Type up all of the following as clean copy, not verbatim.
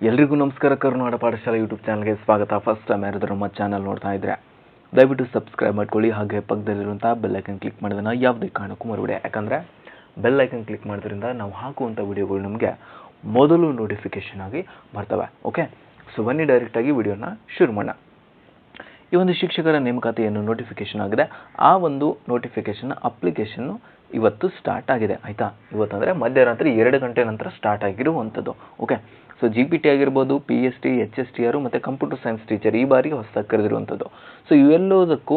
ಎಲ್ರಿಗೂ ನಮಸ್ಕಾರ. ಕರ್ನಾಟಕ ಪಾಠಶಾಲೆ ಯೂಟ್ಯೂಬ್ ಚಾನಲ್ಗೆ ಸ್ವಾಗತ. ಫಸ್ಟ್ ಟೈಮ್ ಯಾರಾದರೂ ನಮ್ಮ ಚಾನಲ್ ನೋಡ್ತಾ ಇದ್ರೆ ದಯವಿಟ್ಟು ಸಬ್ಸ್ಕ್ರೈಬ್ ಮಾಡ್ಕೊಳ್ಳಿ. ಹಾಗೆ ಪಕ್ಕದಲ್ಲಿರುವಂಥ ಬೆಲ್ ಐಕನ್ ಕ್ಲಿಕ್ ಮಾಡೋದನ್ನು ಯಾವುದೇ ಕಾರಣಕ್ಕೂ ಮರಿಬೇಡಿ. ಯಾಕಂದರೆ ಬೆಲ್ ಐಕನ್ ಕ್ಲಿಕ್ ಮಾಡೋದ್ರಿಂದ ನಾವು ಹಾಕುವಂಥ ವಿಡಿಯೋಗಳು ನಮಗೆ ಮೊದಲು ನೋಟಿಫಿಕೇಷನ್ ಆಗಿ ಬರ್ತವೆ. ಓಕೆ, ಸೊ ಬನ್ನಿ ಡೈರೆಕ್ಟಾಗಿ ವಿಡಿಯೋನ ಶುರು ಮಾಡೋಣ. ಈ ಒಂದು ಶಿಕ್ಷಕರ ನೇಮಕಾತಿಯನ್ನು ನೋಟಿಫಿಕೇಷನ್ ಆಗಿದೆ. ಆ ಒಂದು ನೋಟಿಫಿಕೇಷನ್ ಅಪ್ಲಿಕೇಶನ್ನು ಇವತ್ತು ಸ್ಟಾರ್ಟ್ ಆಗಿದೆ. ಆಯಿತಾ, ಇವತ್ತಂದರೆ ಮಧ್ಯರಾತ್ರಿ 2 ಗಂಟೆ ನಂತರ ಸ್ಟಾರ್ಟ್ ಆಗಿರುವಂಥದ್ದು. ಓಕೆ, ಸೊ GPT ಆಗಿರ್ಬೋದು, PST, HSTR ಮತ್ತು ಕಂಪ್ಯೂಟರ್ ಸೈನ್ಸ್ ಟೀಚರ್ ಈ ಬಾರಿ ಹೊಸದಾಗಿ ಕರೆದಿರುವಂಥದ್ದು. ಸೊ ಇವೆಲ್ಲದಕ್ಕೂ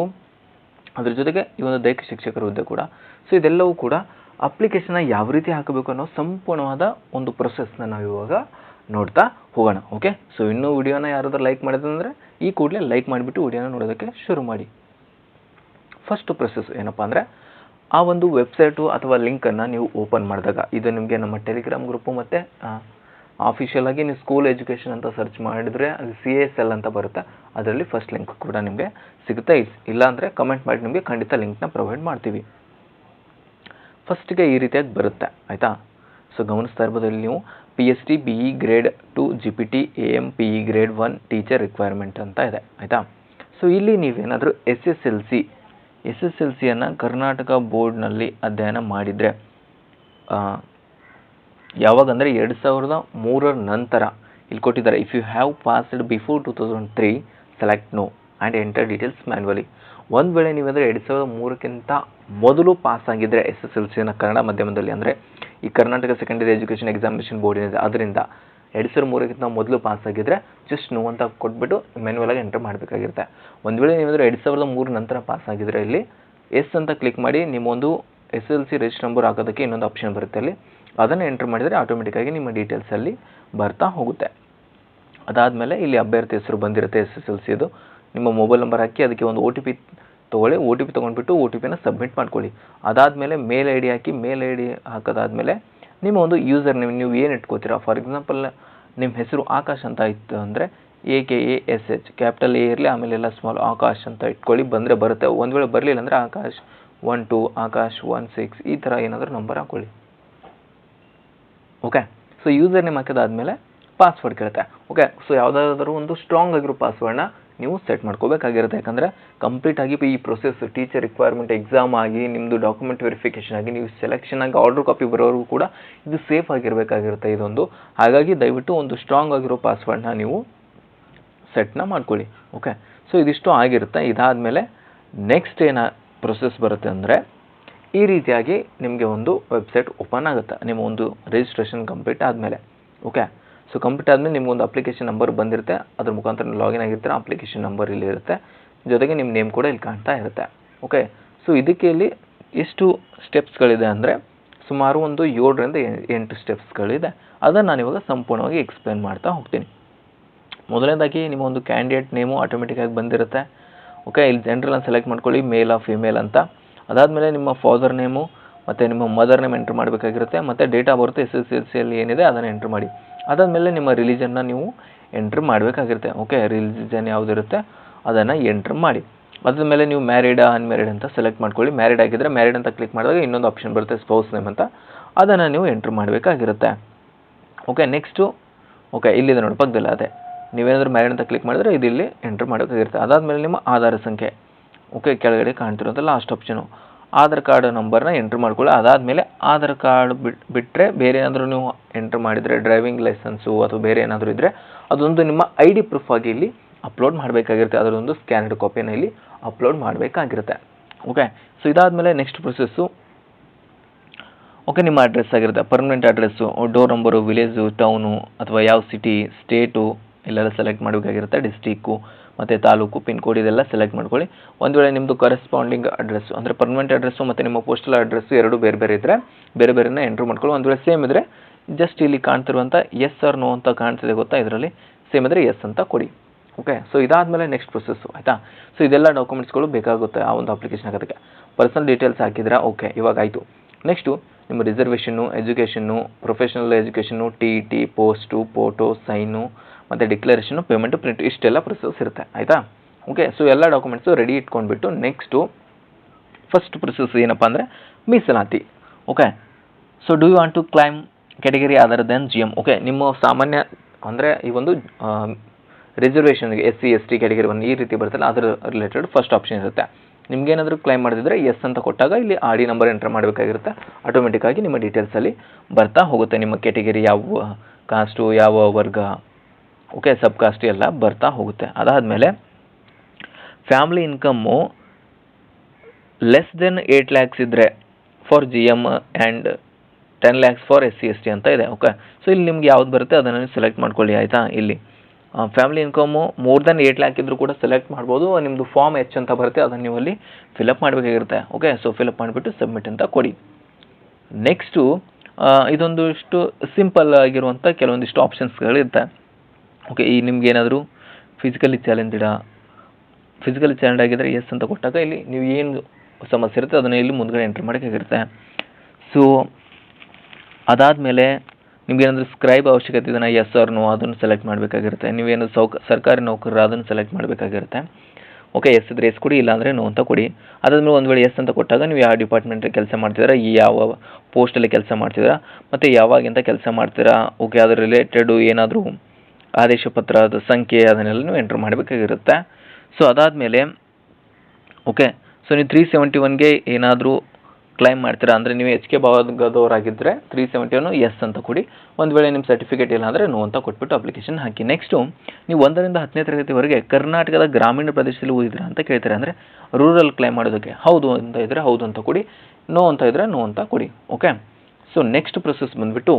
ಅದ್ರ ಜೊತೆಗೆ ಈ ಒಂದು ದೈಹಿಕ ಶಿಕ್ಷಕರ ಹುದ್ದೆ ಕೂಡ. ಸೊ ಇದೆಲ್ಲವೂ ಕೂಡ ಅಪ್ಲಿಕೇಶನ್ನ ಯಾವ ರೀತಿ ಹಾಕಬೇಕು ಅನ್ನೋ ಸಂಪೂರ್ಣವಾದ ಒಂದು ಪ್ರೊಸೆಸ್ನ ನಾವು ಇವಾಗ ನೋಡ್ತಾ ಹೋಗೋಣ. ಓಕೆ, ಸೊ ಇನ್ನೂ ವಿಡಿಯೋನ ಯಾರಾದರೂ ಲೈಕ್ ಮಾಡಿದಂದರೆ ಈ ಕೂಡಲೇ ಲೈಕ್ ಮಾಡಿಬಿಟ್ಟು ವಿಡಿಯೋನ ನೋಡೋದಕ್ಕೆ ಶುರು ಮಾಡಿ. ಫಸ್ಟ್ ಪ್ರೊಸೆಸ್ ಏನಪ್ಪ ಅಂದರೆ, ಆ ಒಂದು ವೆಬ್ಸೈಟು ಅಥವಾ ಲಿಂಕನ್ನು ನೀವು ಓಪನ್ ಮಾಡಿದಾಗ ಇದು ನಿಮಗೆ ನಮ್ಮ ಟೆಲಿಗ್ರಾಮ್ ಗ್ರೂಪು ಮತ್ತು ಆಫಿಷಿಯಲ್ ಆಗಿ ನೀವು ಸ್ಕೂಲ್ ಎಜುಕೇಷನ್ ಅಂತ ಸರ್ಚ್ ಮಾಡಿದರೆ ಅದು CSL ಅಂತ ಬರುತ್ತೆ. ಅದರಲ್ಲಿ ಫಸ್ಟ್ ಲಿಂಕ್ ಕೂಡ ನಿಮಗೆ ಸಿಗುತ್ತೆ. ಇಲ್ಲಾಂದರೆ ಕಮೆಂಟ್ ಮಾಡಿ, ನಿಮಗೆ ಖಂಡಿತ ಲಿಂಕ್ನ ಪ್ರೊವೈಡ್ ಮಾಡ್ತೀವಿ. ಫಸ್ಟಿಗೆ ಈ ರೀತಿಯಾಗಿ ಬರುತ್ತೆ. ಆಯಿತಾ, ಸೊ ಗಮನಿಸ್ತಾ ಇರ್ಬೋದು ಇಲ್ಲಿ ನೀವು PST BE grade 2 GPT AM PE grade 1 teacher requirement ಅಂತ ಇದೆ. ಆಯಿತಾ, ಸೊ ಇಲ್ಲಿ ನೀವೇನಾದರೂ SSLCಯನ್ನು ಕರ್ನಾಟಕ ಬೋರ್ಡ್ನಲ್ಲಿ ಅಧ್ಯಯನ ಮಾಡಿದರೆ, ಯಾವಾಗಂದರೆ 2003 ನಂತರ ಇಲ್ಲಿ ಕೊಟ್ಟಿದ್ದಾರೆ. If you have passed before 2003 select no and enter details manually. ಒಂದು ವೇಳೆ ನೀವಂದರೆ 2003ಕ್ಕಿಂತ ಮೊದಲು ಪಾಸ್ ಆಗಿದ್ದರೆ SSLCಯನ್ನು ಕನ್ನಡ ಮಾಧ್ಯಮದಲ್ಲಿ, ಅಂದರೆ ಈ Karnataka secondary education examination board ಏನಿದೆ ಅದರಿಂದ 2003ಕ್ಕಿಂತ ಮೊದಲು ಪಾಸ್ ಆಗಿದ್ದರೆ ಜಸ್ಟ್ ನೋ ಅಂತ ಕೊಟ್ಬಿಟ್ಟು ಮ್ಯಾನ್ಯುವಲಾಗಿ ಎಂಟರ್ ಮಾಡಬೇಕಾಗಿರುತ್ತೆ. ಒಂದು ವೇಳೆ ನೀವಂದರೆ 2003 ನಂತರ ಪಾಸ್ ಆಗಿದ್ದರೆ ಇಲ್ಲಿ ಎಸ್ ಅಂತ ಕ್ಲಿಕ್ ಮಾಡಿ ನಿಮ್ಮೊಂದು SSLC ರಿಜಿಸ್ಟರ್ ನಂಬರ್ ಹಾಕೋದಕ್ಕೆ ಇನ್ನೊಂದು ಆಪ್ಷನ್ ಬರುತ್ತೆ. ಅಲ್ಲಿ ಅದನ್ನು ಎಂಟರ್ ಮಾಡಿದರೆ ಆಟೋಮೆಟಿಕ್ಕಾಗಿ ನಿಮ್ಮ ಡೀಟೇಲ್ಸಲ್ಲಿ ಬರ್ತಾ ಹೋಗುತ್ತೆ. ಅದಾದಮೇಲೆ ಇಲ್ಲಿ ಅಭ್ಯರ್ಥಿ ಹೆಸರು ಬಂದಿರುತ್ತೆ SSLCದು. ನಿಮ್ಮ ಮೊಬೈಲ್ ನಂಬರ್ ಹಾಕಿ ಅದಕ್ಕೆ ಒಂದು OTP ತೊಗೊಳ್ಳಿ. OTP ತೊಗೊಂಡ್ಬಿಟ್ಟು OTPನ ಸಬ್ಮಿಟ್ ಮಾಡ್ಕೊಳ್ಳಿ. ಅದಾದಮೇಲೆ ಮೇಲ್ ID ಹಾಕಿ, ಮೇಲ್ ID ಹಾಕೋದಾದಮೇಲೆ ನಿಮ್ಮ ಒಂದು ಯೂಸರ್ ನೇಮ್ ನೀವು ಏನು ಇಟ್ಕೋತೀರಾ. ಫಾರ್ ಎಕ್ಸಾಂಪಲ್ ನಿಮ್ಮ ಹೆಸರು ಆಕಾಶ್ ಅಂತ ಇತ್ತು ಅಂದರೆ AKASH ಕ್ಯಾಪಿಟಲ್ A ಇರಲಿ, ಆಮೇಲೆ ಎಲ್ಲ ಸ್ಮಾಲ್ ಆಕಾಶ್ ಅಂತ ಇಟ್ಕೊಳ್ಳಿ. ಬಂದರೆ ಬರುತ್ತೆ. ಒಂದು ವೇಳೆ ಬರಲಿಲ್ಲ ಅಂದರೆ ಆಕಾಶ್ 12 ಆಕಾಶ್ 16 ಈ ಥರ ಏನಾದರೂ ನಂಬರ್ ಹಾಕ್ಕೊಳ್ಳಿ. ಓಕೆ, ಸೊ ಯೂಸರ್ ನೇಮ್ ಹಾಕಿದಾದ್ಮೇಲೆ ಪಾಸ್ವರ್ಡ್ ಕೇಳುತ್ತೆ. ಓಕೆ, ಸೊ ಯಾವುದಾದ್ರೂ ಒಂದು ಸ್ಟ್ರಾಂಗ್ ಆಗಿರೋ ಪಾಸ್ವರ್ಡ್ನ ನೀವು ಸೆಟ್ ಮಾಡ್ಕೋಬೇಕಾಗಿರುತ್ತೆ. ಯಾಕಂದರೆ ಕಂಪ್ಲೀಟಾಗಿ ಈ ಪ್ರೊಸೆಸ್ ಟೀಚರ್ ರಿಕ್ವೈರ್ಮೆಂಟ್ ಎಕ್ಸಾಮ್ ಆಗಿ ನಿಮ್ಮದು ಡಾಕ್ಯುಮೆಂಟ್ ವೆರಿಫಿಕೇಷನ್ ಆಗಿ ನೀವು ಸೆಲೆಕ್ಷನ್ ಆಗಿ ಆರ್ಡರ್ ಕಾಪಿ ಬರೋವರೆಗೂ ಕೂಡ ಇದು ಸೇಫ್ ಆಗಿರಬೇಕಾಗಿರುತ್ತೆ ಇದೊಂದು. ಹಾಗಾಗಿ ದಯವಿಟ್ಟು ಒಂದು ಸ್ಟ್ರಾಂಗ್ ಆಗಿರೋ ಪಾಸ್ವರ್ಡ್ನ ನೀವು ಸೆಟ್ನ ಮಾಡ್ಕೊಳ್ಳಿ. ಓಕೆ, ಸೊ ಇದಿಷ್ಟು ಆಗಿರುತ್ತೆ. ಇದಾದಮೇಲೆ ನೆಕ್ಸ್ಟ್ ಏನು ಪ್ರೊಸೆಸ್ ಬರುತ್ತೆ ಅಂದರೆ, ಈ ರೀತಿಯಾಗಿ ನಿಮಗೆ ಒಂದು ವೆಬ್ಸೈಟ್ ಓಪನ್ ಆಗುತ್ತೆ ನಿಮ್ಮ ಒಂದು ರಿಜಿಸ್ಟ್ರೇಷನ್ ಕಂಪ್ಲೀಟ್ ಆದಮೇಲೆ. ಓಕೆ, ಸೊ ಕಂಪ್ಲೀಟ್ ಆದಮೇಲೆ ನಿಮಗೊಂದು ಅಪ್ಲಿಕೇಶನ್ ನಂಬರ್ ಬಂದಿರುತ್ತೆ. ಅದ್ರ ಮುಖಾಂತರ ಲಾಗಿನ್ ಆಗಿರ್ತಾರೆ. ಅಪ್ಲಿಕೇಶನ್ ನಂಬರ್ ಇಲ್ಲಿ ಇರುತ್ತೆ, ಜೊತೆಗೆ ನಿಮ್ಮ ನೇಮ್ ಕೂಡ ಇಲ್ಲಿ ಕಾಣ್ತಾ ಇರುತ್ತೆ. ಓಕೆ, ಸೊ ಇದಕ್ಕೆ ಇಲ್ಲಿ ಎಷ್ಟು ಸ್ಟೆಪ್ಸ್ಗಳಿದೆ ಅಂದರೆ ಸುಮಾರು ಒಂದು 7 ರಿಂದ 8 ಸ್ಟೆಪ್ಸ್ಗಳಿದೆ. ಅದನ್ನು ನಾನಿವಾಗ ಸಂಪೂರ್ಣವಾಗಿ ಎಕ್ಸ್ಪ್ಲೇನ್ ಮಾಡ್ತಾ ಹೋಗ್ತೀನಿ. ಮೊದಲನೇದಾಗಿ ನಿಮ್ಮ ಒಂದು ಕ್ಯಾಂಡಿಡೇಟ್ ನೇಮು ಆಟೋಮೆಟಿಕ್ಕಾಗಿ ಬಂದಿರುತ್ತೆ. ಓಕೆ, ಇಲ್ಲಿ ಜನರನ್ನ ಸೆಲೆಕ್ಟ್ ಮಾಡ್ಕೊಳ್ಳಿ, ಮೇಲ್ ಆ ಫಿಮೇಲ್ ಅಂತ. ಅದಾದಮೇಲೆ ನಿಮ್ಮ ಫಾದರ್ ನೇಮು ಮತ್ತು ನಿಮ್ಮ ಮದರ್ ನೇಮ್ ಎಂಟ್ರ್ ಮಾಡಬೇಕಾಗಿರುತ್ತೆ. ಮತ್ತು ಡೇಟ್ ಆಫ್ ಬರ್ತ್ SSLCಯಲ್ಲಿ ಏನಿದೆ ಅದನ್ನು ಎಂಟ್ರ್ ಮಾಡಿ. ಅದಾದಮೇಲೆ ನಿಮ್ಮ ರಿಲಿಜನ್ನ ನೀವು ಎಂಟ್ರ್ ಮಾಡಬೇಕಾಗಿರುತ್ತೆ. ಓಕೆ, ರಿಲಿಜನ್ ಯಾವುದಿರುತ್ತೆ ಅದನ್ನು ಎಂಟ್ರ್ ಮಾಡಿ. ಅದಾದಮೇಲೆ ನೀವು ಮ್ಯಾರಿಡಾ ಅನ್ಮ್ಯಾರಿಡ್ ಅಂತ ಸೆಲೆಕ್ಟ್ ಮಾಡ್ಕೊಳ್ಳಿ. ಮ್ಯಾರಿಡ್ ಆಗಿದ್ದರೆ ಮ್ಯಾರಿಡ್ ಅಂತ ಕ್ಲಿಕ್ ಮಾಡಿದಾಗ ಇನ್ನೊಂದು ಆಪ್ಷನ್ ಬರುತ್ತೆ ಸ್ಪೌಸ್ ನೇಮ್ ಅಂತ, ಅದನ್ನು ನೀವು ಎಂಟ್ರ್ ಮಾಡಬೇಕಾಗಿರುತ್ತೆ. ಓಕೆ, ನೆಕ್ಸ್ಟು ಓಕೆ ಇಲ್ಲಿದೆ ನೋಡಿ ಪಕ್ಕದಲ್ಲ, ಅದೇ ನೀವೇನಾದರೂ ಮ್ಯಾರಿಡ್ ಅಂತ ಕ್ಲಿಕ್ ಮಾಡಿದ್ರೆ ಇಲ್ಲಿ ಎಂಟ್ರ್ ಮಾಡಬೇಕಾಗಿರುತ್ತೆ. ಅದಾದಮೇಲೆ ನಿಮ್ಮ ಆಧಾರ ಸಂಖ್ಯೆ, ಓಕೆ ಕೆಳಗಡೆ ಕಾಣ್ತಿರೋಂಥ ಲಾಸ್ಟ್ ಆಪ್ಷನು ಆಧಾರ್ ಕಾರ್ಡ್ ನಂಬರ್ನ ಎಂಟ್ರ್ ಮಾಡ್ಕೊಳ್ಳಿ. ಅದಾದಮೇಲೆ ಆಧಾರ್ ಕಾರ್ಡ್ ಬಿಟ್ಟರೆ ಬೇರೆ ಏನಾದರೂ ನೀವು ಎಂಟ್ರ್ ಮಾಡಿದರೆ ಡ್ರೈವಿಂಗ್ ಲೈಸೆನ್ಸು ಅಥವಾ ಬೇರೆ ಏನಾದರೂ ಇದ್ದರೆ ಅದೊಂದು ನಿಮ್ಮ ID ಪ್ರೂಫ್ ಆಗಿ ಇಲ್ಲಿ ಅಪ್ಲೋಡ್ ಮಾಡಬೇಕಾಗಿರುತ್ತೆ. ಅದರೊಂದು ಸ್ಕ್ಯಾನ್ಡ್ ಕಾಪಿನ ಇಲ್ಲಿ ಅಪ್ಲೋಡ್ ಮಾಡಬೇಕಾಗಿರುತ್ತೆ. ಓಕೆ, ಸೊ ಇದಾದಮೇಲೆ ನೆಕ್ಸ್ಟ್ ಪ್ರೊಸೆಸ್ಸು ಓಕೆ ನಿಮ್ಮ ಅಡ್ರೆಸ್ ಆಗಿರುತ್ತೆ. Permanent address, door number, village, town ಅಥವಾ ಯಾವ ಸಿಟಿ, ಸ್ಟೇಟು ಇಲ್ಲೆಲ್ಲ ಸೆಲೆಕ್ಟ್ ಮಾಡಬೇಕಾಗಿರುತ್ತೆ. ಡಿಸ್ಟಿಕ್ಕು ಮತ್ತು ತಾಲೂಕು, ಪಿನ್ ಕೋಡ್ ಇದೆಲ್ಲ ಸೆಲೆಕ್ಟ್ ಮಾಡ್ಕೊಳ್ಳಿ. ಒಂದು ವೇಳೆ ನಿಮ್ಮದು ಕರೆಸ್ಪಾಂಡಿಂಗ್ ಅಡ್ರೆಸ್ಸು ಅಂದರೆ ಪರ್ಮನೆಂಟ್ ಅಡ್ರೆಸ್ಸು ಮತ್ತು ನಿಮ್ಮ ಪೋಸ್ಟಲ್ ಅಡ್ರೆಸ್ಸು ಎರಡೂ ಬೇರೆ ಬೇರೆ ಇದ್ದರೆ ಬೇರೆ ಬೇರೆನ ಎಂಟ್ರ್ ಮಾಡ್ಕೊಳ್ಳಿ. ಒಂದು ವೇಳೆ ಸೇಮ್ ಇದ್ದರೆ ಜಸ್ಟ್ ಇಲ್ಲಿ ಕಾಣ್ತಿರುವಂಥ ಎಸ್ ಆರ್ ನೋ ಅಂತ ಕಾಣ್ತಿದೆ ಗೊತ್ತಾ, ಇದರಲ್ಲಿ ಸೇಮ್ ಇದ್ದರೆ ಎಸ್ ಅಂತ ಕೊಡಿ. ಓಕೆ, ಸೊ ಇದಾದಮೇಲೆ ನೆಕ್ಸ್ಟ್ ಪ್ರೊಸೆಸ್ಸು ಆಯಿತಾ. ಸೊ ಇದೆಲ್ಲ ಡಾಕ್ಯುಮೆಂಟ್ಸ್ಗಳು ಬೇಕಾಗುತ್ತೆ ಆ ಒಂದು ಅಪ್ಲಿಕೇಶನ್ ಹಾಕೋದಕ್ಕೆ. ಪರ್ಸನಲ್ ಡೀಟೇಲ್ಸ್ ಹಾಕಿದ್ರೆ ಓಕೆ ಇವಾಗ ಆಯಿತು. ನೆಕ್ಸ್ಟು ನಿಮ್ಮ reservation, education, professional education, TET, post, photo, sign ಮತ್ತು ಡಿಕ್ಲರೇಷನ್ನು, ಪೇಮೆಂಟು, ಪ್ರಿಂಟು ಇಷ್ಟೆಲ್ಲ ಪ್ರೊಸೆಸ್ ಇರುತ್ತೆ. ಆಯಿತಾ. ಓಕೆ, ಸೊ ಎಲ್ಲ ಡಾಕ್ಯುಮೆಂಟ್ಸು ರೆಡಿ ಇಟ್ಕೊಂಡ್ಬಿಟ್ಟು ನೆಕ್ಸ್ಟು ಫಸ್ಟ್ ಪ್ರೊಸೆಸ್ ಏನಪ್ಪ ಅಂದರೆ ಮೀಸಲಾತಿ. Okay, so do you want to claim category other than GM. Okay, ನಿಮ್ಮ ಸಾಮಾನ್ಯ ಅಂದರೆ ಈ ಒಂದು ರಿಸರ್ವೇಷನ್ಗೆ SC ST ಕ್ಯಾಟಗರಿ 1 ಈ ರೀತಿ ಬರ್ತಲ್ಲ ಅದರ ರಿಲೇಟೆಡ್ ಫಸ್ಟ್ ಆಪ್ಷನ್ ಇರುತ್ತೆ. ನಿಮ್ಗೇನಾದರೂ ಕ್ಲೈಮ್ ಮಾಡಿದ್ರೆ ಎಸ್ ಅಂತ ಕೊಟ್ಟಾಗ ಇಲ್ಲಿ RD ನಂಬರ್ ಎಂಟರ್ ಮಾಡಬೇಕಾಗಿರುತ್ತೆ. ಆಟೋಮೆಟಿಕ್ಕಾಗಿ ನಿಮ್ಮ ಡೀಟೇಲ್ಸಲ್ಲಿ ಬರ್ತಾ ಹೋಗುತ್ತೆ. ನಿಮ್ಮ ಕ್ಯಾಟಗರಿ ಯಾವ ಕಾಸ್ಟು, ಯಾವ ವರ್ಗ, ಓಕೆ, ಸಬ್ ಕಾಸ್ಟ್ ಎಲ್ಲ ಬರ್ತಾ ಹೋಗುತ್ತೆ. ಅದಾದಮೇಲೆ family income less than 8 lakhs ಇದ್ದರೆ for GM and 10 lakhs for SC ST ಅಂತ ಇದೆ. ಓಕೆ, ಸೊ ಇಲ್ಲಿ ನಿಮ್ಗೆ ಯಾವ್ದು ಬರುತ್ತೆ ಅದನ್ನು ಸೆಲೆಕ್ಟ್ ಮಾಡ್ಕೊಳ್ಳಿ ಆಯಿತಾ. ಇಲ್ಲಿ family income more than 8 lakh ಇದ್ದರೂ ಕೂಡ ಸೆಲೆಕ್ಟ್ ಮಾಡ್ಬೋದು. ನಿಮ್ಮದು ಫಾರ್ಮ್ H ಅಂತ ಬರುತ್ತೆ, ಅದನ್ನು ನೀವು ಅಲ್ಲಿ ಫಿಲಪ್ ಮಾಡಬೇಕಾಗಿರುತ್ತೆ. ಓಕೆ, ಸೊ ಫಿಲಪ್ ಮಾಡಿಬಿಟ್ಟು ಸಬ್ಮಿಟ್ ಅಂತ ಕೊಡಿ. ನೆಕ್ಸ್ಟು ಇದೊಂದಿಷ್ಟು ಸಿಂಪಲ್ ಆಗಿರುವಂಥ ಕೆಲವೊಂದಿಷ್ಟು ಆಪ್ಷನ್ಸ್ಗಳಿರುತ್ತೆ. ಓಕೆ, ಈ ನಿಮ್ಗೆ ಏನಾದರೂ ಫಿಸಿಕಲಿ ಚಾಲೆಂಜ್ ಆಗಿದ್ದರೆ ಎಸ್ ಅಂತ ಕೊಟ್ಟಾಗ ಇಲ್ಲಿ ನೀವು ಏನು ಸಮಸ್ಯೆ ಇರುತ್ತೆ ಅದನ್ನು ಇಲ್ಲಿ ಮುಂದ್ಗಡೆ ಎಂಟ್ರ್ ಮಾಡೋಕ್ಕಾಗಿರುತ್ತೆ. ಸೊ ಅದಾದಮೇಲೆ ನಿಮ್ಗೇನಾದರೂ ಸ್ಕ್ರೈಬ್ ಅವಶ್ಯಕತೆ ಇದನ್ನು ಎಸ್ ಆರ್ ನೋ ಅದನ್ನು ಸೆಲೆಕ್ಟ್ ಮಾಡಬೇಕಾಗಿರುತ್ತೆ. ನೀವೇನಾದರೂ ಸರ್ಕಾರಿ ನೌಕರರ ಅದನ್ನು ಸೆಲೆಕ್ಟ್ ಮಾಡಬೇಕಾಗಿರುತ್ತೆ. ಓಕೆ, ಎಸ್ ಇದ್ದರೆ ಎಸ್ ಕೊಡಿ, ಇಲ್ಲಾಂದರೆ ನೋ ಅಂತ ಕೊಡಿ. ಅದಾದಮೇಲೆ ಒಂದು ವೇಳೆ ಎಸ್ ಅಂತ ಕೊಟ್ಟಾಗ ನೀವು ಯಾವ ಡಿಪಾರ್ಟ್ಮೆಂಟಲ್ಲಿ ಕೆಲಸ ಮಾಡ್ತಿದ್ದೀರಾ, ಯಾವ ಪೋಸ್ಟಲ್ಲಿ ಕೆಲಸ ಮಾಡ್ತಿದ್ದೀರಾ, ಮತ್ತು ಯಾವಾಗಿಂತ ಕೆಲಸ ಮಾಡ್ತೀರಾ, ಓಕೆ, ಅದರ ರಿಲೇಟೆಡು ಏನಾದರೂ ಆದೇಶ ಪತ್ರದ ಸಂಖ್ಯೆ ಅದನ್ನೆಲ್ಲ ನೀವು ಎಂಟ್ರ್ ಮಾಡಬೇಕಾಗಿರುತ್ತೆ. ಸೊ ಅದಾದಮೇಲೆ ಓಕೆ, ಸೊ ನೀವು 371ಗೆ ಏನಾದರೂ ಕ್ಲೈಮ್ ಮಾಡ್ತೀರಾ ಅಂದರೆ ನೀವು HK ಭಾಗದವರಾಗಿದ್ದರೆ 371 ಎಸ್ ಅಂತ ಕೊಡಿ. ಒಂದು ವೇಳೆ ನಿಮ್ಮ ಸರ್ಟಿಫಿಕೇಟ್ ಇಲ್ಲ ಅಂದರೆ ನೋ ಅಂತ ಕೊಟ್ಬಿಟ್ಟು ಅಪ್ಲಿಕೇಶನ್ ಹಾಕಿ. ನೆಕ್ಸ್ಟು ನೀವು 1ರಿಂದ 10ನೇ ತರಗತಿವರೆಗೆ ಕರ್ನಾಟಕದ ಗ್ರಾಮೀಣ ಪ್ರದೇಶದಲ್ಲಿ ಓದಿದ್ದೀರಾ ಅಂತ ಕೇಳ್ತಾರೆ. ಅಂದರೆ ರೂರಲ್ ಕ್ಲೈಮ್ ಮಾಡೋದಕ್ಕೆ ಹೌದು ಅಂತ ಇದ್ದರೆ ಹೌದು ಅಂತ ಕೊಡಿ, ನೋ ಅಂತ ಇದ್ದರೆ ನೋ ಅಂತ ಕೊಡಿ. ಓಕೆ, ಸೊ ನೆಕ್ಸ್ಟ್ ಪ್ರೊಸೆಸ್ ಬಂದುಬಿಟ್ಟು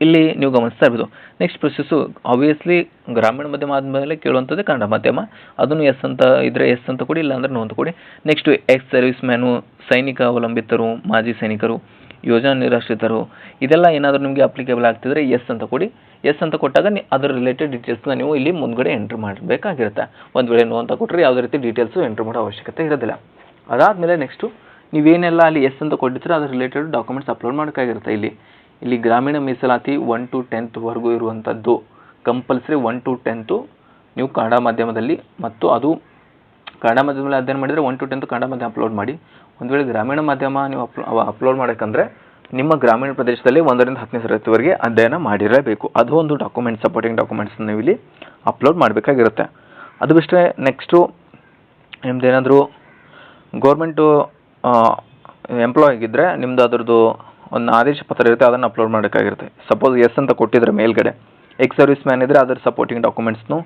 ಇಲ್ಲಿ ನೀವು ಗಮನಿಸ್ತಾ ಇರ್ಬೋದು. ನೆಕ್ಸ್ಟ್ ಪ್ರೊಸೆಸ್ಸು ಆಬ್ವಿಯಸ್ಲಿ ಗ್ರಾಮೀಣ ಮಾಧ್ಯಮ ಆದಮೇಲೆ ಕೇಳುವಂಥದ್ದು ಕನ್ನಡ ಮಾಧ್ಯಮ, ಅದನ್ನು ಎಸ್ ಅಂತ ಇದ್ದರೆ ಎಸ್ ಅಂತ ಕೊಡಿ, ಇಲ್ಲಾಂದರೆ ನೋ ಅಂತ ಕೊಡಿ. ನೆಕ್ಸ್ಟು ಎಕ್ಸ್ ಸರ್ವಿಸ್ ಮ್ಯಾನು, ಸೈನಿಕ ಅವಲಂಬಿತರು, ಮಾಜಿ ಸೈನಿಕರು, ಯೋಜನಾ ನಿರಾಶ್ರಿತರು, ಇದೆಲ್ಲ ಏನಾದರೂ ನಿಮಗೆ ಅಪ್ಲಿಕೇಬಲ್ ಆಗ್ತಿದ್ರೆ ಎಸ್ ಅಂತ ಕೊಡಿ. ಎಸ್ ಅಂತ ಕೊಟ್ಟಾಗ ಅದರ ರಿಲೇಟೆಡ್ ಡೀಟೇಲ್ಸ್ನ ನೀವು ಇಲ್ಲಿ ಮುಂದ್ಗಡೆ ಎಂಟ್ರ್ ಮಾಡಬೇಕಾಗಿರುತ್ತೆ. ಒಂದು ವೇಳೆ ನೋ ಅಂತ ಕೊಟ್ಟರೆ ಯಾವುದೇ ರೀತಿ ಡೀಟೇಲ್ಸು ಎಂಟ್ರ್ ಮಾಡೋ ಅವಶ್ಯಕತೆ ಇರೋದಿಲ್ಲ. ಅದಾದಮೇಲೆ ನೆಕ್ಸ್ಟು ನೀವೇನೆಲ್ಲ ಅಲ್ಲಿ ಎಸ್ ಅಂತ ಕೊಟ್ಟಿರ್ತೀರೋ ಅದರ ರಿಲೇಟೆಡ್ ಡಾಕ್ಯುಮೆಂಟ್ಸ್ ಅಪ್ಲೋಡ್ ಮಾಡೋಕ್ಕಾಗಿರುತ್ತೆ. ಇಲ್ಲಿ ಗ್ರಾಮೀಣ ಮೀಸಲಾತಿ 1 to 10th ವರೆಗೂ ಇರುವಂಥದ್ದು ಕಂಪಲ್ಸರಿ 1 to 10th ನೀವು ಕನ್ನಡ ಮಾಧ್ಯಮದಲ್ಲಿ, ಮತ್ತು ಅದು ಕನ್ನಡ ಮಾಧ್ಯಮದಲ್ಲಿ ಅಧ್ಯಯನ ಮಾಡಿದರೆ 1 to 10th ಕನ್ನಡ ಮಾಧ್ಯಮ ಅಪ್ಲೋಡ್ ಮಾಡಿ. ಒಂದು ವೇಳೆ ಗ್ರಾಮೀಣ ಮಾಧ್ಯಮ ನೀವು ಅಪ್ಲೋಡ್ ಮಾಡೋಕ್ಕಂದರೆ ನಿಮ್ಮ ಗ್ರಾಮೀಣ ಪ್ರದೇಶದಲ್ಲಿ 1ರಿಂದ 10ನೇ ತರಗತಿವರೆಗೆ ಅಧ್ಯಯನ ಮಾಡಿರಬೇಕು. ಅದು ಒಂದು ಡಾಕ್ಯುಮೆಂಟ್, ಸಪೋರ್ಟಿಂಗ್ ಡಾಕ್ಯುಮೆಂಟ್ಸ್ ನೀವು ಇಲ್ಲಿ ಅಪ್ಲೋಡ್ ಮಾಡಬೇಕಾಗಿರುತ್ತೆ. ಅದು ಬಿಟ್ಟರೆ ನೆಕ್ಸ್ಟು ನಿಮ್ದೇನಾದರೂ ಗೌರ್ಮೆಂಟು ಎಂಪ್ಲಾಯ್ ಆಗಿದ್ದರೆ ನಿಮ್ಮದು ಅದರದ್ದು ಒಂದು ಆದೇಶ ಪತ್ರ ಇರುತ್ತೆ, ಅದನ್ನು ಅಪ್ಲೋಡ್ ಮಾಡೋಕ್ಕಾಗಿರುತ್ತೆ. ಸಪೋಸ್ ಎಸ್ ಅಂತ ಕೊಟ್ಟಿದ್ರೆ ಮೇಲ್ಗಡೆ ಎಕ್ಸ್ ಸರ್ವಿಸ್ ಮ್ಯಾನ್ ಇದ್ದರೆ ಅದರ ಸಪೋರ್ಟಿಂಗ್ ಡಾಕ್ಯುಮೆಂಟ್ಸ್ನು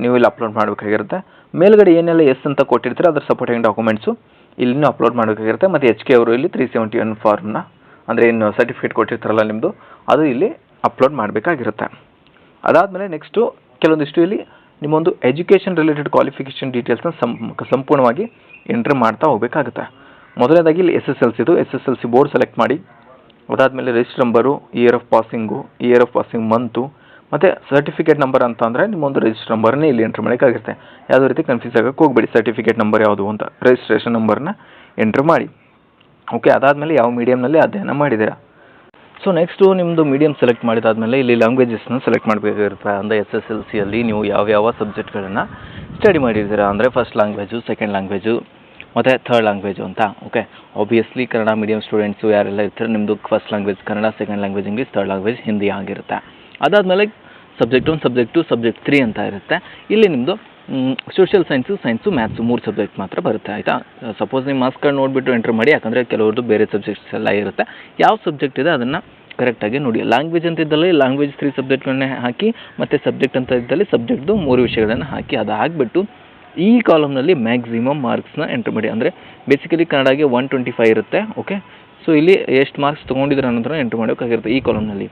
ನೀವು ಇಲ್ಲಿ ಅಪ್ಲೋಡ್ ಮಾಡಬೇಕಾಗಿರುತ್ತೆ. ಮೇಲ್ಗಡೆ ಏನೆಲ್ಲ ಎಸ್ ಅಂತ ಕೊಟ್ಟಿರ್ತಾರೆ ಅದರ ಸಪೋರ್ಟಿಂಗ್ ಡಾಕ್ಯುಮೆಂಟ್ಸು ಇಲ್ಲಿನೂ ಅಪ್ಲೋಡ್ ಮಾಡಬೇಕಾಗಿರುತ್ತೆ. ಮತ್ತು HK ಅವರು ಇಲ್ಲಿ 371 ಫಾರ್ಮ್ನ ಅಂದರೆ ಏನು ಸರ್ಟಿಫಿಕೇಟ್ ಕೊಟ್ಟಿರ್ತಾರಲ್ಲ ನಿಮ್ಮದು ಅದು ಇಲ್ಲಿ ಅಪ್ಲೋಡ್ ಮಾಡಬೇಕಾಗಿರುತ್ತೆ. ಅದಾದಮೇಲೆ ನೆಕ್ಸ್ಟು ಕೆಲವೊಂದಿಷ್ಟು ಇಲ್ಲಿ ನಿಮ್ಮೊಂದು ಎಜುಕೇಷನ್ ರಿಲೇಟೆಡ್ ಕ್ವಾಲಿಫಿಕೇಷನ್ ಡೀಟೇಲ್ಸ್ನ ಸಂಪೂರ್ಣವಾಗಿ ಎಂಟ್ರಿ ಮಾಡ್ತಾ ಹೋಗಬೇಕಾಗುತ್ತೆ. ಮೊದಲನೇದಾಗಿ ಇಲ್ಲಿ SSLC ಬೋರ್ಡ್ ಸೆಲೆಕ್ಟ್ ಮಾಡಿ. ಅದಾದಮೇಲೆ register number, year of passing month, ಮತ್ತು ಸರ್ಟಿಫಿಕೇಟ್ ನಂಬರ್ ಅಂತ ಅಂದರೆ ನಿಮ್ಮೊಂದು ರಿಜಿಸ್ಟರ್ ನಂಬರ್ನೇ ಇಲ್ಲಿ ಎಂಟ್ರ್ ಮಾಡೋಕ್ಕಾಗಿರುತ್ತೆ. ಯಾವುದೇ ರೀತಿ ಕನ್ಫ್ಯೂಸ್ ಆಗೋಕ್ಕೆ ಹೋಗಬೇಡಿ. ಸರ್ಟಿಫಿಕೇಟ್ ನಂಬರ್ ಯಾವುದು ಅಂತ ರಿಜಿಸ್ಟ್ರೇಷನ್ ನಂಬರ್ನ ಎಂಟ್ರ್ ಮಾಡಿ. ಓಕೆ, ಅದಾದಮೇಲೆ ಯಾವ ಮೀಡಿಯಮ್ನಲ್ಲಿ ಅಧ್ಯಯನ ಮಾಡಿದ್ದೀರಾ. ಸೊ ನೆಕ್ಸ್ಟು ನಿಮ್ಮದು ಮೀಡಿಯಮ್ ಸೆಲೆಕ್ಟ್ ಮಾಡಿದಾದಮೇಲೆ ಇಲ್ಲಿ ಲ್ಯಾಂಗ್ವೇಜಸ್ನ ಸೆಲೆಕ್ಟ್ ಮಾಡಬೇಕಾಗಿರುತ್ತೆ. ಅಂದರೆ SSLCಯಲ್ಲಿ ನೀವು ಯಾವ್ಯಾವ ಸಬ್ಜೆಕ್ಟ್ಗಳನ್ನು ಸ್ಟಡಿ ಮಾಡಿದ್ದೀರಾ ಅಂದರೆ ಫಸ್ಟ್ ಲ್ಯಾಂಗ್ವೇಜು, ಸೆಕೆಂಡ್ ಲ್ಯಾಂಗ್ವೇಜು ಮತ್ತು ಥರ್ಡ್ ಲ್ಯಾಂಗ್ವೇಜು ಅಂತ. Okay, obviously Kannada medium students ಯಾರೆಲ್ಲ ಇರ್ತಾರೆ ನಿಮ್ಮದು first language Kannada, second language English, third language Hindi ಆಗಿರುತ್ತೆ. ಅದಾದಮೇಲೆ ಸಬ್ಜೆಕ್ಟ್ 1, ಸಬ್ಜೆಕ್ಟ್ 2, ಸಬ್ಜೆಕ್ಟ್ 3 ಅಂತ ಇರುತ್ತೆ. ಇಲ್ಲಿ ನಿಮ್ಮದು ಸೋಷಿಯಲ್ ಸೈನ್ಸು, ಮ್ಯಾಥ್ಸು 3 ಸಬ್ಜೆಕ್ಟ್ ಮಾತ್ರ ಬರುತ್ತೆ ಆಯಿತಾ. ಸಪೋಸ್ ನೀವು ಮಾರ್ಕ್ಸ್ ಕಾರ್ಡ್ ನೋಡಿಬಿಟ್ಟು ಎಂಟ್ರ್ ಮಾಡಿ, ಯಾಕಂದರೆ ಕೆಲವ್ರದ್ದು ಬೇರೆ ಸಬ್ಜೆಕ್ಟ್ಸ್ ಎಲ್ಲ ಇರುತ್ತೆ. ಯಾವ ಸಬ್ಜೆಕ್ಟ್ ಇದೆ ಅದನ್ನು ಕರೆಕ್ಟಾಗಿ ನೋಡಿ. ಲ್ಯಾಂಗ್ವೇಜ್ ಅಂತ ಇದ್ದಲ್ಲಿ ಲ್ಯಾಂಗ್ವೇಜ್ 3 ಸಬ್ಜೆಕ್ಟ್ಗಳನ್ನೇ ಹಾಕಿ, ಮತ್ತು ಸಬ್ಜೆಕ್ಟ್ ಅಂತ ಇದ್ದಲ್ಲಿ ಸಬ್ಜೆಕ್ಟ್ದು 3 ವಿಷಯಗಳನ್ನು ಹಾಕಿ. ಅದು ಆಗಿಬಿಟ್ಟು ಈ ಕಾಲಮ್ನಲ್ಲಿ ಮ್ಯಾಕ್ಸಿಮಮ್ ಮಾರ್ಕ್ಸ್ನ ಎಂಟ್ರ್ ಮಾಡಿ. ಅಂದರೆ ಬೇಸಿಕಲಿ ಕನ್ನಡಗೆ 125 ಇರುತ್ತೆ. ಓಕೆ, ಸೊ ಇಲ್ಲಿ ಎಷ್ಟು ಮಾರ್ಕ್ಸ್ ತೊಗೊಂಡಿದ್ರೆ ಅನ್ನೋದನ್ನ ಎಂಟ್ರ್ ಮಾಡೋಕ್ಕಾಗಿರುತ್ತೆ ಈ ಕಾಲಮ್ನಲ್ಲಿ.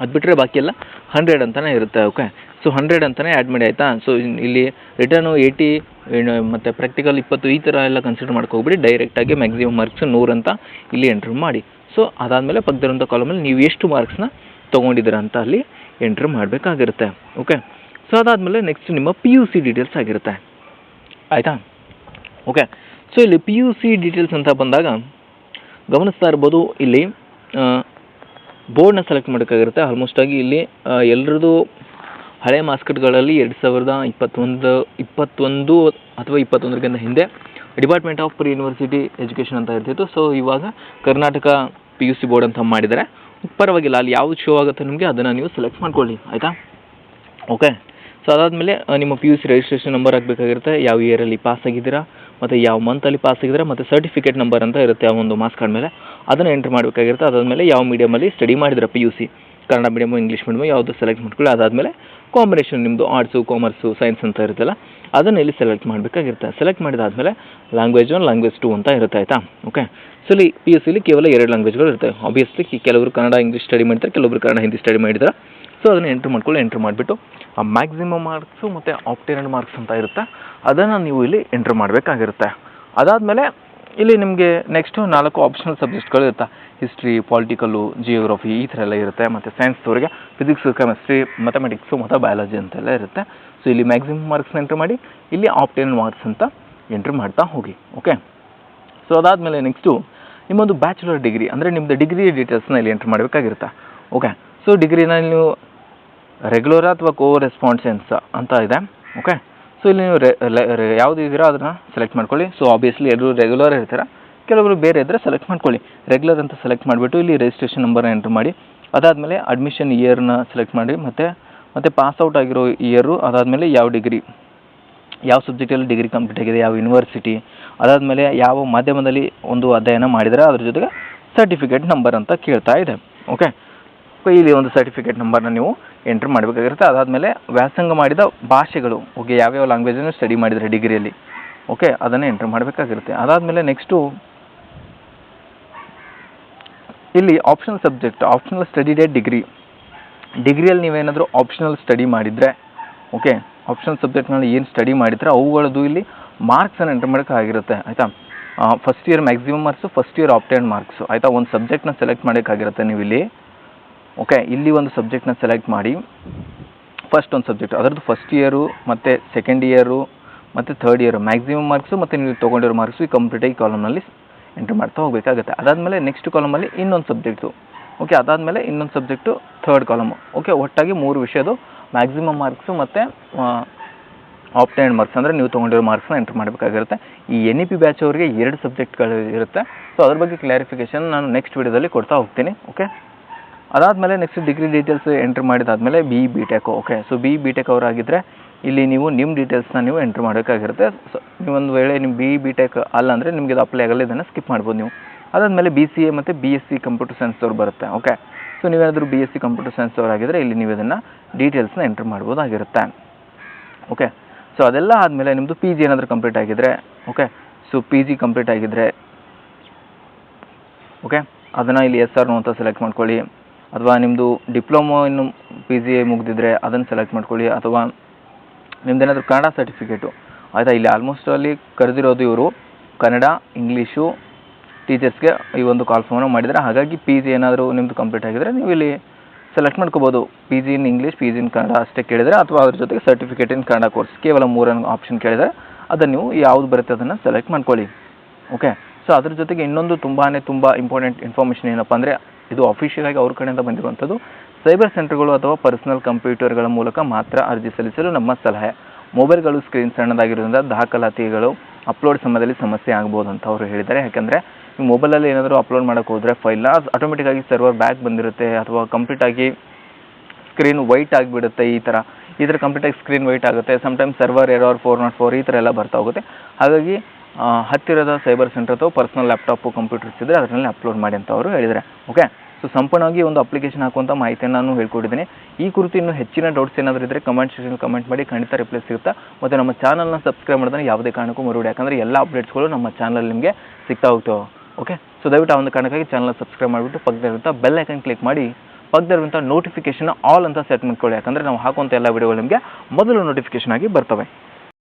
ಅದು ಬಿಟ್ಟರೆ ಬಾಕಿ ಎಲ್ಲ 100 ಅಂತಲೇ ಇರುತ್ತೆ. ಓಕೆ, ಸೊ 100 ಅಂತಲೇ ಆ್ಯಡ್ ಮಾಡಿ ಆಯಿತಾ. ಸೊ ಇಲ್ಲಿ ರಿಟರ್ನು 80 ಮತ್ತು ಪ್ರಾಕ್ಟಿಕಲ್ 20 ಈ ಥರ ಎಲ್ಲ ಕನ್ಸಿಡರ್ ಮಾಡ್ಕೋಗ್ಬಿಡಿ. ಡೈರೆಕ್ಟಾಗಿ ಮ್ಯಾಕ್ಸಿಮಮ್ ಮಾರ್ಕ್ಸ್ 100 ಅಂತ ಇಲ್ಲಿ ಎಂಟ್ರ್ ಮಾಡಿ. ಸೊ ಅದಾದಮೇಲೆ ಪಕ್ಕದಲ್ಲಿರುವಂಥ ಕಾಲಮಲ್ಲಿ ನೀವು ಎಷ್ಟು ಮಾರ್ಕ್ಸ್ನ ತೊಗೊಂಡಿದ್ದೀರ ಅಂತ ಅಲ್ಲಿ ಎಂಟ್ರ್ ಮಾಡಬೇಕಾಗಿರುತ್ತೆ. ಓಕೆ, ಸೊ ಅದಾದಮೇಲೆ ನೆಕ್ಸ್ಟ್ ನಿಮ್ಮ PUC ಡೀಟೇಲ್ಸ್ ಆಗಿರುತ್ತೆ ಆಯಿತಾ. ಓಕೆ, ಸೊ ಇಲ್ಲಿ PUC ಡೀಟೇಲ್ಸ್ ಅಂತ ಬಂದಾಗ ಗಮನಿಸ್ತಾ ಇರ್ಬೋದು, ಇಲ್ಲಿ ಬೋರ್ಡ್ನ ಸೆಲೆಕ್ಟ್ ಮಾಡೋಕ್ಕಾಗಿರುತ್ತೆ. ಆಲ್ಮೋಸ್ಟಾಗಿ ಇಲ್ಲಿ ಎಲ್ಲರದ್ದು ಹಳೆ ಮಾರ್ಕ್ಸ್ಕಾರ್ಡ್ಗಳಲ್ಲಿ 2021 ಅಥವಾ 21ಕ್ಕಿಂತ ಹಿಂದೆ department of pre university education ಅಂತ ಇರ್ತಿತ್ತು. ಸೊ ಇವಾಗ ಕರ್ನಾಟಕ PUC ಬೋರ್ಡ್ ಅಂತ ಮಾಡಿದರೆ ಪರವಾಗಿಲ್ಲ, ಅಲ್ಲಿ ಯಾವ್ದು ಶೋ ಆಗುತ್ತೆ ನಿಮಗೆ ಅದನ್ನು ನೀವು ಸೆಲೆಕ್ಟ್ ಮಾಡ್ಕೊಳ್ಳಿ, ಆಯಿತಾ. ಓಕೆ, ಸೊ ಅದಾದಮೇಲೆ ನಿಮ್ಮ P U C registration number ಆಗಬೇಕಾಗಿರುತ್ತೆ, ಯಾವ ಇಯರಲ್ಲಿ ಪಾಸ್ ಆಗಿದ್ದೀರಾ ಮತ್ತು ಯಾವ ಮಂತಲ್ಲಿ ಪಾಸ್ ಆಗಿದ್ದೀರಾ, ಮತ್ತು ಸರ್ಟಿಫಿಕೇಟ್ ನಂಬರ್ ಅಂತ ಇರುತ್ತೆ ಆ ಒಂದು ಮಾರ್ಕ್ಸ್ ಕಾರ್ಡ್ ಮೇಲೆ, ಅದನ್ನು ಎಂಟ್ರ್ ಮಾಡಬೇಕಾಗಿರುತ್ತೆ. ಅದಾದಮೇಲೆ ಯಾವ ಮೀಡಿಯಮಲ್ಲಿ ಸ್ಟಡಿ ಮಾಡಿದ್ರೆ P U C, Kannada medium English medium ಯಾವುದು ಸೆಲೆಕ್ಟ್ ಮಾಡ್ಕೊಳ್ಳಿ. ಅದಾದಮೇಲೆ ಕಾಂಬಿನೇಷನ್ ನಿಮ್ಮದು ಆರ್ಟ್ಸು ಕಾಮರ್ಸು ಸೈನ್ಸ್ ಅಂತ ಇರುತ್ತಲ್ಲ ಅದನ್ನು ಇಲ್ಲಿ ಸೆಲೆಕ್ಟ್ ಮಾಡಬೇಕಾಗಿರುತ್ತೆ. ಸೆಲೆಕ್ಟ್ ಮಾಡಿದಾದಮೇಲೆ ಲ್ಯಾಂಗ್ವೇಜ್ 1 ಲ್ಯಾಂಗ್ವೇಜ್ 2 ಅಂತ ಇರುತ್ತೆ, ಆಯಿತಾ. ಓಕೆ, ಸೊ ಇಲ್ಲಿ ಪಿ ಯು ಸಿಲಿ ಕೇವಲ 2 ಲ್ಯಾಂಗ್ವೇಜ್ಗಳು ಇರ್ತವೆ. ಆಬ್ವಿಯಸ್ಲಿ ಕೆಲವರು ಕನ್ನಡ ಇಂಗ್ಲೀಷ್ ಸ್ಟಡಿ ಮಾಡ್ತಾರೆ, ಕೆಲವರು ಕನ್ನಡ ಹಿಂದಿ ಸ್ಟಡಿ ಮಾಡಿದ್ದಾರೆ. ಸೊ ಅದನ್ನು ಎಂಟ್ರ್ ಮಾಡ್ಕೊಳ್ಳಿ. ಎಂಟ್ರ್ ಮಾಡಿಬಿಟ್ಟು ಆ ಮ್ಯಾಕ್ಸಿಮಮ್ ಮಾರ್ಕ್ಸು ಮತ್ತು ಆಪ್ಟೇನೆಡ್ ಮಾರ್ಕ್ಸ್ ಅಂತ ಇರುತ್ತೆ, ಅದನ್ನು ನೀವು ಇಲ್ಲಿ ಎಂಟ್ರ್ ಮಾಡಬೇಕಾಗಿರುತ್ತೆ. ಅದಾದಮೇಲೆ ಇಲ್ಲಿ ನಿಮಗೆ ನೆಕ್ಸ್ಟು 4 ಆಪ್ಷನಲ್ ಸಬ್ಜೆಕ್ಟ್ಗಳು ಇರುತ್ತೆ. ಹಿಸ್ಟ್ರಿ, ಪೊಲಿಟಿಕಲ್ಲು, ಜಿಯೋಗ್ರಫಿ ಈ ಥರ ಎಲ್ಲ ಇರುತ್ತೆ. ಮತ್ತು ಸೈನ್ಸ್ದವರಿಗೆ ಫಿಸಿಕ್ಸು, ಕೆಮಿಸ್ಟ್ರಿ, ಮ್ಯಾಥಮೆಟಿಕ್ಸು ಮತ್ತು ಬಯಾಲಜಿ ಅಂತೆಲ್ಲ ಇರುತ್ತೆ. ಸೊ ಇಲ್ಲಿ ಮ್ಯಾಕ್ಸಿಮಮ್ ಮಾರ್ಕ್ಸ್ನ ಎಂಟ್ರ್ ಮಾಡಿ, ಇಲ್ಲಿ ಆಪ್ಟೇನೆಡ್ ಮಾರ್ಕ್ಸ್ ಅಂತ ಎಂಟ್ರ್ ಮಾಡ್ತಾ ಹೋಗಿ. ಓಕೆ, ಸೊ ಅದಾದಮೇಲೆ ನೆಕ್ಸ್ಟು ನಿಮ್ಮೊಂದು ಬ್ಯಾಚುಲರ್ ಡಿಗ್ರಿ ಅಂದರೆ ನಿಮ್ಮದು ಡಿಗ್ರಿ ಡೀಟೇಲ್ಸ್ನ ಇಲ್ಲಿ ಎಂಟ್ರ್ ಮಾಡಬೇಕಾಗಿರುತ್ತೆ. ಓಕೆ, ಸೊ ಡಿಗ್ರಿನ ನೀವು ರೆಗ್ಯುಲರ್ ಅಥವಾ ಕೋ ರೆಸ್ಪಾನ್ಸೆನ್ಸ್ ಅಂತ ಇದೆ. ಓಕೆ, ಸೊ ಇಲ್ಲಿ ನೀವು ಯಾವುದು ಇದ್ದೀರಾ ಅದನ್ನು ಸೆಲೆಕ್ಟ್ ಮಾಡ್ಕೊಳ್ಳಿ. ಸೊ ಆಬ್ವಿಯಸ್ಲಿ ಎಲ್ಲರೂ ರೆಗ್ಯುಲರ್ ಇರ್ತೀರಾ, ಕೆಲವರು ಬೇರೆ ಇದ್ದರೆ ಸೆಲೆಕ್ಟ್ ಮಾಡ್ಕೊಳ್ಳಿ. ರೆಗ್ಯುಲರ್ ಅಂತ ಸೆಲೆಕ್ಟ್ ಮಾಡಿಬಿಟ್ಟು ಇಲ್ಲಿ ರಿಜಿಸ್ಟ್ರೇಷನ್ ನಂಬರ್ನ ಎಂಟ್ರ್ ಮಾಡಿ, ಅದಾದಮೇಲೆ ಅಡ್ಮಿಷನ್ ಇಯರ್ನ ಸೆಲೆಕ್ಟ್ ಮಾಡಿ, ಮತ್ತು ಪಾಸ್ಔಟ್ ಆಗಿರೋ ಇಯರು, ಅದಾದಮೇಲೆ ಯಾವ ಡಿಗ್ರಿ, ಯಾವ ಸಬ್ಜೆಕ್ಟಲ್ಲಿ ಡಿಗ್ರಿ ಕಂಪ್ಲೀಟ್ ಆಗಿದೆ, ಯಾವ ಯೂನಿವರ್ಸಿಟಿ, ಅದಾದಮೇಲೆ ಯಾವ ಮಾಧ್ಯಮದಲ್ಲಿ ಒಂದು ಅಧ್ಯಯನ ಮಾಡಿದರೆ ಅದ್ರ ಜೊತೆಗೆ ಸರ್ಟಿಫಿಕೇಟ್ ನಂಬರ್ ಅಂತ ಕೇಳ್ತಾ ಇದೆ. ಓಕೆ, ಇಲ್ಲಿ ಒಂದು ಸರ್ಟಿಫಿಕೇಟ್ ನಂಬರ್ನ ನೀವು ಎಂಟ್ರ್ ಮಾಡಬೇಕಾಗಿರುತ್ತೆ. ಅದಾದಮೇಲೆ ವ್ಯಾಸಂಗ ಮಾಡಿದ ಭಾಷೆಗಳು, ಓಕೆ, ಯಾವ್ಯಾವ ಲ್ಯಾಂಗ್ವೇಜನ್ನು ಸ್ಟಡಿ ಮಾಡಿದರೆ ಡಿಗ್ರಿಯಲ್ಲಿ, ಓಕೆ, ಅದನ್ನು ಎಂಟ್ರ್ ಮಾಡಬೇಕಾಗಿರುತ್ತೆ. ಅದಾದಮೇಲೆ ನೆಕ್ಸ್ಟು ಇಲ್ಲಿ optional subject, optional study date ಡಿಗ್ರಿಯಲ್ಲಿ ನೀವೇನಾದರೂ ಆಪ್ಷನಲ್ ಸ್ಟಡಿ ಮಾಡಿದರೆ, ಓಕೆ, ಆಪ್ಷನಲ್ ಸಬ್ಜೆಕ್ಟ್ನಲ್ಲಿ ಏನು ಸ್ಟಡಿ ಮಾಡಿದರೆ ಅವುಗಳದ್ದು ಇಲ್ಲಿ ಮಾರ್ಕ್ಸನ್ನು ಎಂಟ್ರ್ ಮಾಡೋಕ್ಕಾಗಿರುತ್ತೆ, ಆಯಿತಾ. First year maximum marks, first year obtain marks, ಆಯಿತಾ. ಒಂದು ಸಬ್ಜೆಕ್ಟ್ನ ಸೆಲೆಕ್ಟ್ ಮಾಡೋಕ್ಕಾಗಿರುತ್ತೆ ನೀವು ಇಲ್ಲಿ. ಓಕೆ, ಇಲ್ಲಿ ಒಂದು ಸಬ್ಜೆಕ್ಟ್ನ ಸೆಲೆಕ್ಟ್ ಮಾಡಿ, ಫಸ್ಟ್ ಒಂದು ಸಬ್ಜೆಕ್ಟ್ ಅದರದ್ದು ಫಸ್ಟ್ ಇಯರು ಮತ್ತು ಸೆಕೆಂಡ್ ಇಯರು ಮತ್ತು ಥರ್ಡ್ ಇಯರು ಮ್ಯಾಕ್ಸಿಮಮ್ ಮಾರ್ಕ್ಸು ಮತ್ತು ನೀವು ತೊಗೊಂಡಿರೋ ಮಾರ್ಕ್ಸು ಈ ಕಂಪ್ಲೀಟಾಗಿ ಕಾಲಮ್ನಲ್ಲಿ ಎಂಟ್ರ್ ಮಾಡ್ತಾ ಹೋಗಬೇಕಾಗುತ್ತೆ. ಅದಾದಮೇಲೆ ನೆಕ್ಸ್ಟ್ ಕಾಲಮಲ್ಲಿ ಇನ್ನೊಂದು ಸಬ್ಜೆಕ್ಟು, ಓಕೆ, ಅದಾದಮೇಲೆ ಇನ್ನೊಂದು ಸಬ್ಜೆಕ್ಟು ಥರ್ಡ್ ಕಾಲಮು. ಓಕೆ, ಒಟ್ಟಾಗಿ 3 ವಿಷಯದು ಮ್ಯಾಕ್ಸಿಮಮ್ ಮಾರ್ಕ್ಸು ಮತ್ತು ಆಪ್ಟೇನೆಡ್ ಮಾರ್ಕ್ಸ್ ಅಂದರೆ ನೀವು ತೊಗೊಂಡಿರೋ ಮಾರ್ಕ್ಸ್ನ ಎಂಟ್ರ್ ಮಾಡಬೇಕಾಗಿರುತ್ತೆ. ಈ NEP ಬ್ಯಾಚ್ ಅವರಿಗೆ 2 ಸಬ್ಜೆಕ್ಟ್ಗಳು ಇರುತ್ತೆ. ಸೊ ಅದ್ರ ಬಗ್ಗೆ ಕ್ಲಾರಿಫಿಕೇಷನ್ ನಾನು ನೆಕ್ಸ್ಟ್ ವಿಡಿಯೋದಲ್ಲಿ ಕೊಡ್ತಾ ಹೋಗ್ತೀನಿ. ಓಕೆ, ಅದಾದಮೇಲೆ ನೆಕ್ಸ್ಟ್ ಡಿಗ್ರಿ ಡೀಟೇಲ್ಸ್ ಎಂಟ್ರ್ ಮಾಡಿದಾದಮೇಲೆ BE-BTech. ಓಕೆ, ಸೊ BE-BTech ಅವರಾಗಿದ್ದರೆ ಇಲ್ಲಿ ನೀವು ನಿಮ್ಮ ಡೀಟೇಲ್ಸ್ನ ನೀವು ಎಂಟ್ರ್ ಮಾಡಬೇಕಾಗಿರುತ್ತೆ. ಸೊ ನೀವೊಂದು ವೇಳೆ ನಿಮ್ಮ BE-BTech ಅಲ್ಲ ಅಂದರೆ ನಿಮಗೆ ಇದು ಅಪ್ಲೈ ಆಗಲ್ಲ, ಇದನ್ನು ಸ್ಕಿಪ್ ಮಾಡ್ಬೋದು ನೀವು. ಅದಾದಮೇಲೆ BCA ಮತ್ತು BSc ಕಂಪ್ಯೂಟರ್ ಸೈನ್ಸ್ ಅವ್ರು ಬರುತ್ತೆ. ಓಕೆ, ಸೊ ನೀವೇನಾದರೂ BSc ಕಂಪ್ಯೂಟರ್ ಸೈನ್ಸ್ ಅವರಾಗಿದ್ದರೆ ಇಲ್ಲಿ ನೀವು ಇದನ್ನು ಡೀಟೇಲ್ಸ್ನ ಎಂಟ್ರ್ ಮಾಡ್ಬೋದಾಗಿರುತ್ತೆ. ಓಕೆ, ಸೊ ಅದೆಲ್ಲ ಆದಮೇಲೆ ನಿಮ್ಮದು PG ಏನಾದರೂ ಕಂಪ್ಲೀಟ್ ಆಗಿದ್ದರೆ, ಓಕೆ, ಸೊ PG ಕಂಪ್ಲೀಟ್ ಆಗಿದ್ದರೆ, ಓಕೆ, ಅದನ್ನು ಇಲ್ಲಿ SR ನೋ ಅಂತ ಸೆಲೆಕ್ಟ್ ಮಾಡ್ಕೊಳ್ಳಿ. ಅಥವಾ ನಿಮ್ಮದು ಡಿಪ್ಲೊಮೊ ಇನ್ನು PG ಮುಗಿದಿದ್ರೆ ಅದನ್ನು ಸೆಲೆಕ್ಟ್ ಮಾಡ್ಕೊಳ್ಳಿ. ಅಥವಾ ನಿಮ್ದೇನಾದರೂ ಕನ್ನಡ ಸರ್ಟಿಫಿಕೇಟು, ಆಯಿತಾ. ಇಲ್ಲಿ ಆಲ್ಮೋಸ್ಟ್ ಅಲ್ಲಿ ಕರೆದಿರೋದು ಇವರು ಕನ್ನಡ ಇಂಗ್ಲೀಷು ಟೀಚರ್ಸ್ಗೆ ಈ ಒಂದು ಕಾಲ್ ಫಾರ್ಮ್ನ ಮಾಡಿದರೆ, ಹಾಗಾಗಿ PG ಏನಾದರೂ ನಿಮ್ಮದು ಕಂಪ್ಲೀಟ್ ಆಗಿದರೆ ನೀವು ಇಲ್ಲಿ ಸೆಲೆಕ್ಟ್ ಮಾಡ್ಕೋಬೋದು. PG ಇನ್ ಇಂಗ್ಲೀಷ್, PG ಇನ್ ಕನ್ನಡ ಅಷ್ಟೇ ಕೇಳಿದರೆ, ಅಥವಾ ಅದ್ರ ಜೊತೆಗೆ ಸರ್ಟಿಫಿಕೇಟ್ ಇನ್ ಕನ್ನಡ ಕೋರ್ಸ್ ಕೇವಲ 3 ಆಪ್ಷನ್ ಕೇಳಿದರೆ ಅದನ್ನು ನೀವು ಯಾವುದು ಬರುತ್ತೆ ಅದನ್ನು ಸೆಲೆಕ್ಟ್ ಮಾಡ್ಕೊಳ್ಳಿ. ಓಕೆ, ಸೊ ಅದ್ರ ಜೊತೆಗೆ ಇನ್ನೊಂದು ತುಂಬ ಇಂಪಾರ್ಟೆಂಟ್ ಇನ್ಫಾರ್ಮೇಷನ್ ಏನಪ್ಪ ಅಂದರೆ, ಇದು ಅಫಿಷಿಯಲ್ ಆಗಿ ಅವ್ರ ಕಡೆಯಿಂದ ಬಂದಿರುವಂಥದ್ದು. ಸೈಬರ್ ಸೆಂಟರ್ಗಳು ಅಥವಾ ಪರ್ಸನಲ್ ಕಂಪ್ಯೂಟರ್ಗಳ ಮೂಲಕ ಮಾತ್ರ ಅರ್ಜಿ ಸಲ್ಲಿಸಲು ನಮ್ಮ ಸಲಹೆ. ಮೊಬೈಲ್ಗಳು ಸ್ಕ್ರೀನ್ ಸಣ್ಣದಾಗಿರೋದ್ರಿಂದ ದಾಖಲಾತಿಗಳು ಅಪ್ಲೋಡ್ ಸಮಯದಲ್ಲಿ ಸಮಸ್ಯೆ ಆಗ್ಬೋದು ಅಂತ ಅವರು ಹೇಳಿದ್ದಾರೆ. ಯಾಕೆಂದರೆ ನೀವು ಮೊಬೈಲಲ್ಲಿ ಏನಾದರೂ ಅಪ್ಲೋಡ್ ಮಾಡೋಕ್ಕೆ ಹೋದರೆ ಫೈಲ್ನ ಆಟೋಮೆಟಿಕ್ಕಾಗಿ ಸರ್ವರ್ ಬ್ಯಾಕ್ ಬಂದಿರುತ್ತೆ, ಅಥವಾ ಕಂಪ್ಲೀಟಾಗಿ ಸ್ಕ್ರೀನ್ ವೈಟ್ ಆಗಿಬಿಡುತ್ತೆ. ಈ ಥರ ಕಂಪ್ಲೀಟಾಗಿ ಸ್ಕ್ರೀನ್ ವೈಟ್ ಆಗುತ್ತೆ. ಸಮ್ಟೈಮ್ಸ್ ಸರ್ವರ್ ಎರರ್ 404 ಈ ಥರ ಎಲ್ಲ ಬರ್ತಾ ಹೋಗುತ್ತೆ. ಹಾಗಾಗಿ ಹತ್ತಿರದ ಸೈಬರ್ ಸೆಂಟರ್ ಅಥವಾ ಪರ್ಸನಲ್ ಲ್ಯಾಪ್ಟಾಪು ಕಂಪ್ಯೂಟರ್ಸ್ ಇದ್ದರೆ ಅದರಲ್ಲಿ ಅಪ್ಲೋಡ್ ಮಾಡಿ ಅಂತ ಅವರು ಹೇಳಿದ್ದಾರೆ. ಓಕೆ, ಸೊ ಸಂಪೂರ್ಣವಾಗಿ ಒಂದು ಅಪ್ಲಿಕೇಶನ್ ಹಾಕುವಂಥ ಮಾಹಿತಿಯನ್ನು ನಾನು ಹೇಳ್ಕೊಟ್ಟಿದ್ದೀನಿ. ಈ ಕುರಿತು ಇನ್ನೂ ಹೆಚ್ಚಿನ ಡೌಟ್ಸ್ ಏನಾದರೂ ಇದ್ದರೆ ಕಮೆಂಟ್ ಸೆಕ್ಷನ್ ಕಮೆಂಟ್ ಮಾಡಿ, ಖಂಡಿತ ರಿಪ್ಲೈ ಸಿಗುತ್ತೆ. ಮತ್ತು ನಮ್ಮ ಚಾನಲ್ನ ಸಬ್ಸ್ಕ್ರೈಬ್ ಮಾಡಿದ್ರೆ ಯಾವುದೇ ಕಾರಣಕ್ಕೂ ಮರುಡಿ, ಯಾಕಂದರೆ ಎಲ್ಲ ಅಪ್ಡೇಟ್ಸ್ಗಳು ನಮ್ಮ ಚಾನಲ್ ನಿಮಗೆ ಸಿಗ್ತಾ ಹೋಗ್ತವೆ. ಓಕೆ, ಸೊ ದಯವಿಟ್ಟು ಆ ಒಂದು ಕಾರಣಕ್ಕಾಗಿ ಚಾನಲ್ನ ಸಬ್ಸ್ಕ್ರೈಬ್ ಮಾಡಿಬಿಟ್ಟು ಪಕ್ಕದಲ್ಲಿರುವಂಥ ಬೆಲ್ ಐಕನ್ ಕ್ಲಿಕ್ ಮಾಡಿ, ಪಕ್ಕದಲ್ಲಿರುವಂಥ ನೋಟಿಫಿಕೇಷನ್ ಆಲ್ ಅಂತ ಸೆಟ್ ಮಾಡ್ಕೊಳ್ಳಿ. ಯಾಕಂದರೆ ನಾವು ಹಾಕುವಂಥ ಎಲ್ಲ ವಿಡಿಯೋಗಳು ನಿಮಗೆ ಮೊದಲು ನೋಟಿಫಿಕೇಷನ್ ಆಗಿ ಬರ್ತವೆ.